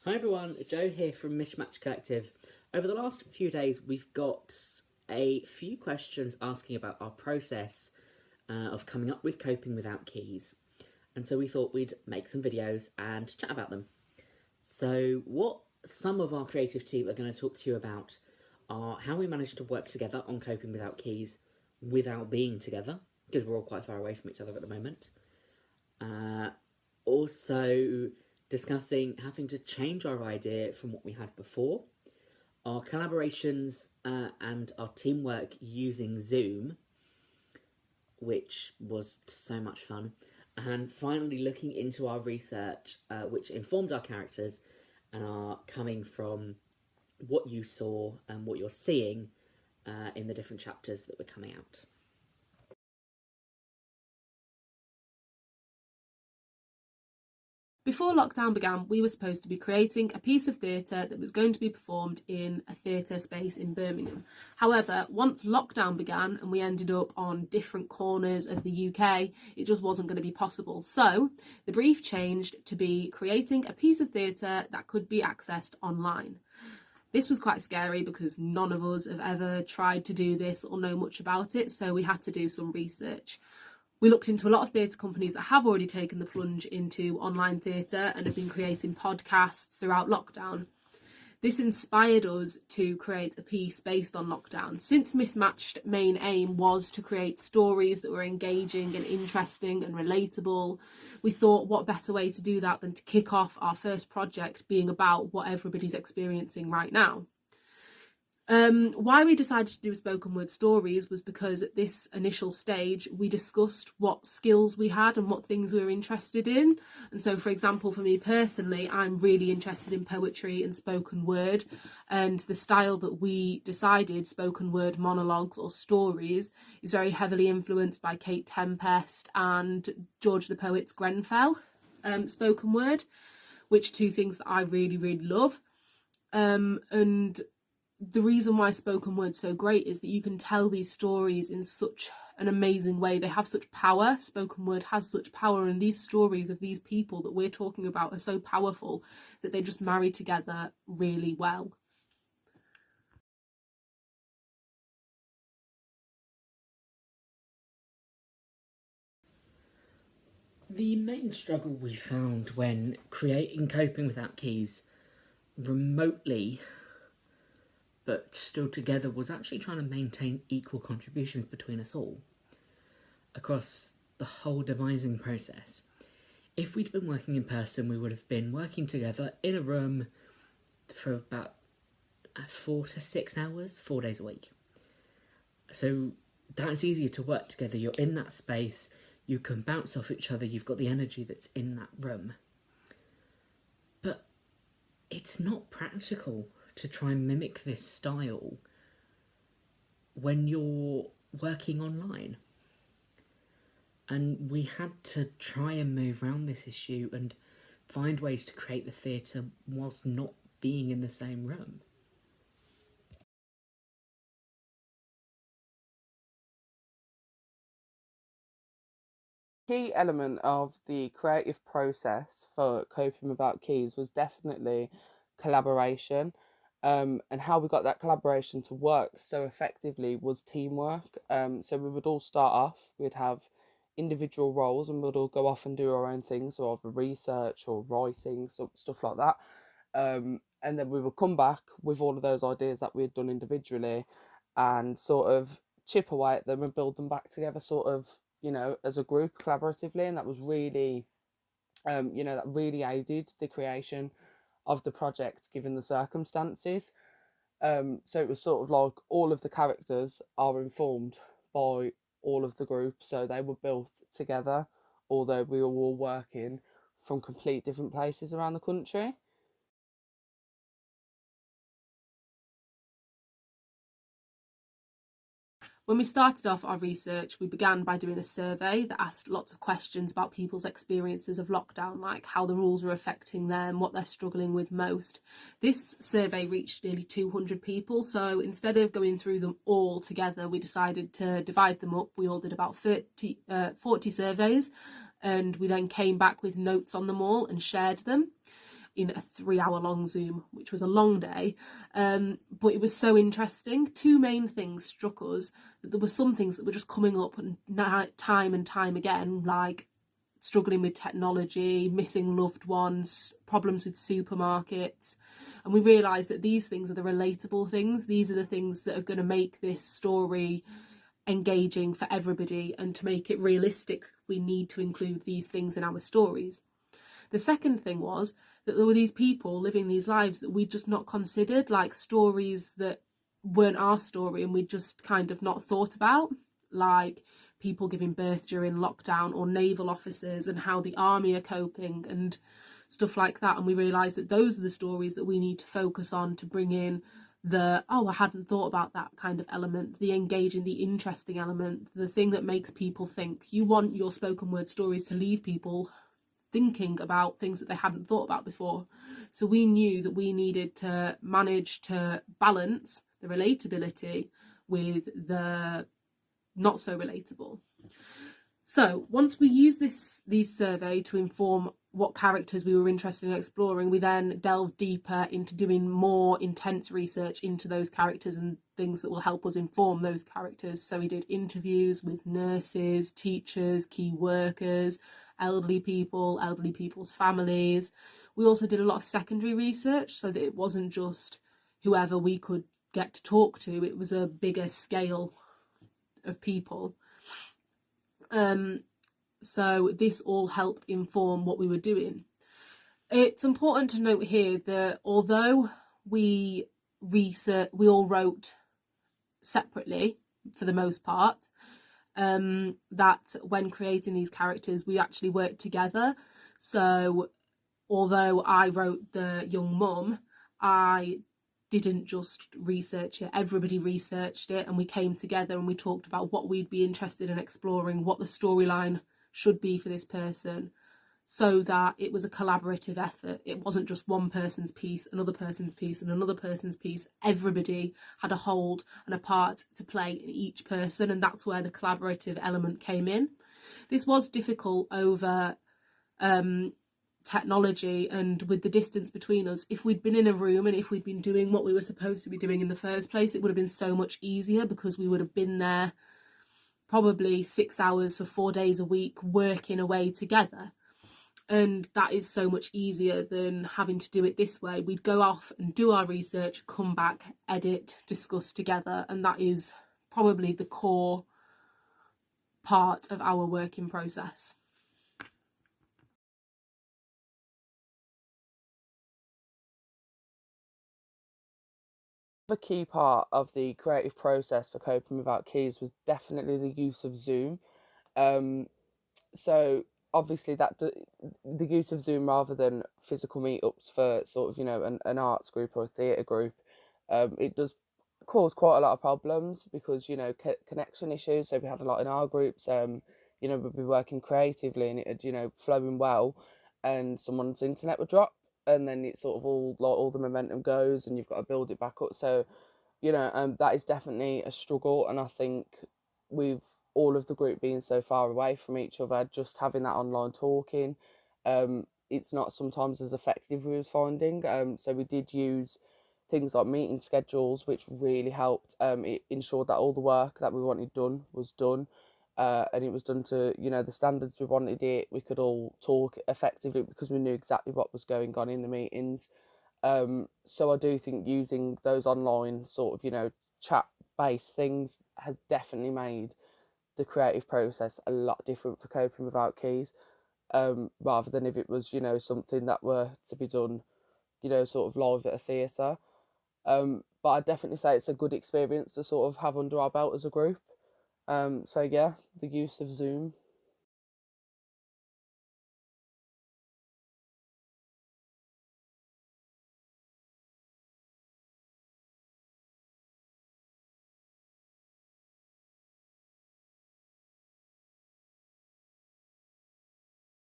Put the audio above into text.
Hi everyone, Joe here from Mismatched Collective. Over the last few days, we've got a few questions asking about our process of coming up with coping without keys. And so we thought we'd make some videos and chat about them. So, what some of our creative team are going to talk to you about are how we managed to work together on coping without keys without being together, because we're all quite far away from each other at the moment. Also, discussing having to change our idea from what we had before, our collaborations and our teamwork using Zoom, which was so much fun, and finally looking into our research, which informed our characters and are coming from what you saw and what you're seeing in the different chapters that were coming out. Before lockdown began, we were supposed to be creating a piece of theatre that was going to be performed in a theatre space in Birmingham. However, once lockdown began and we ended up on different corners of the UK, it just wasn't going to be possible. So the brief changed to be creating a piece of theatre that could be accessed online. This was quite scary because none of us have ever tried to do this or know much about it, so we had to do some research. We looked into a lot of theatre companies that have already taken the plunge into online theatre and have been creating podcasts throughout lockdown. This inspired us to create a piece based on lockdown. Since Mismatched main aim was to create stories that were engaging and interesting and relatable, we thought what better way to do that than to kick off our first project being about what everybody's experiencing right now. Why we decided to do spoken word stories was because at this initial stage we discussed what skills we had and what things we were interested in. And so, for example, for me personally, I'm really interested in poetry and spoken word, and the style that we decided, spoken word monologues or stories, is very heavily influenced by Kate Tempest and George the Poet's Grenfell spoken word, which are two things that I really, really love. And the reason why spoken word's so great is that you can tell these stories in such an amazing way. They have such power. Spoken word has such power, and these stories of these people that we're talking about are so powerful that they just marry together really well. The main struggle we found when creating coping without keys remotely but still together was actually trying to maintain equal contributions between us all across the whole devising process. If we'd been working in person, we would have been working together in a room for about 4 to 6 hours, 4 days a week. So that's easier to work together. You're in that space, you can bounce off each other, you've got the energy that's in that room. But it's not practical to try and mimic this style when you're working online. And we had to try and move around this issue and find ways to create the theatre whilst not being in the same room. Key element of the creative process for coping without keys was definitely collaboration. And how we got that collaboration to work so effectively was teamwork. So we would all start off, we'd have individual roles and we'd all go off and do our own things, so either research or writing, so stuff like that. And then we would come back with all of those ideas that we had done individually and sort of chip away at them and build them back together, sort of, as a group collaboratively. And that was really, that really aided the creation of the project given the circumstances. So it was sort of like all of the characters are informed by all of the group, so they were built together, although we were all working from complete different places around the country. When we started off our research, we began by doing a survey that asked lots of questions about people's experiences of lockdown, like how the rules are affecting them, what they're struggling with most. This survey reached nearly 200 people, so instead of going through them all together, we decided to divide them up. We all did about 40 surveys, and we then came back with notes on them all and shared them. in a 3-hour long Zoom, which was a long day. But it was so interesting. Two main things struck us, that there were some things that were just coming up time and time again, like struggling with technology, missing loved ones, problems with supermarkets. And we realised that these things are the relatable things. These are the things that are going to make this story engaging for everybody, and to make it realistic, we need to include these things in our stories. The second thing was that there were these people living these lives that we'd just not considered, like stories that weren't our story and we'd just kind of not thought about, like people giving birth during lockdown, or naval officers and how the army are coping and stuff like that. And we realised that those are the stories that we need to focus on, to bring in the, oh, I hadn't thought about that kind of element, the engaging, the interesting element, the thing that makes people think. You want your spoken word stories to leave people thinking about things that they hadn't thought about before. So we knew that we needed to manage to balance the relatability with the not so relatable. So once we used these survey to inform what characters we were interested in exploring, we then delved deeper into doing more intense research into those characters and things that will help us inform those characters. So we did interviews with nurses, teachers, key workers, elderly people, elderly people's families. We also did a lot of secondary research, so that it wasn't just whoever we could get to talk to, it was a bigger scale of people. So this all helped inform what we were doing. It's important to note here that although we all wrote separately for the most part, that when creating these characters we actually worked together. So although I wrote the young mum, I didn't just research it, everybody researched it, and we came together and we talked about what we'd be interested in exploring, what the storyline should be for this person, so that it was a collaborative effort. It wasn't just one person's piece, another person's piece, and another person's piece. Everybody had a hold and a part to play in each person, and that's where the collaborative element came in. This was difficult over technology and with the distance between us. If we'd been in a room and if we'd been doing what we were supposed to be doing in the first place, it would have been so much easier, because we would have been there probably 6 hours for 4 days a week working away together. And that is so much easier than having to do it this way. We'd go off and do our research, come back, edit, discuss together, and that is probably the core part of our working process. The key part of the creative process for coping without keys was definitely the use of Zoom. So obviously the use of Zoom rather than physical meetups for sort of, an arts group or a theatre group, it does cause quite a lot of problems, because connection issues. So we had a lot in our groups. We'd be working creatively and it had flowing well, and someone's internet would drop, and then it's sort of all the momentum goes, and you've got to build it back up. So that is definitely a struggle, and I think with all of the group being so far away from each other, just having that online talking, it's not sometimes as effective, we was finding. So we did use things like meeting schedules, which really helped. It ensured that all the work that we wanted done was done, and it was done to the standards we wanted it. We could all talk effectively because we knew exactly what was going on in the meetings. So I do think using those online sort of chat based things has definitely made the creative process a lot different for coping without keys, rather than if it was something that were to be done sort of live at a theatre. But I'd definitely say it's a good experience to sort of have under our belt as a group. So yeah, the use of Zoom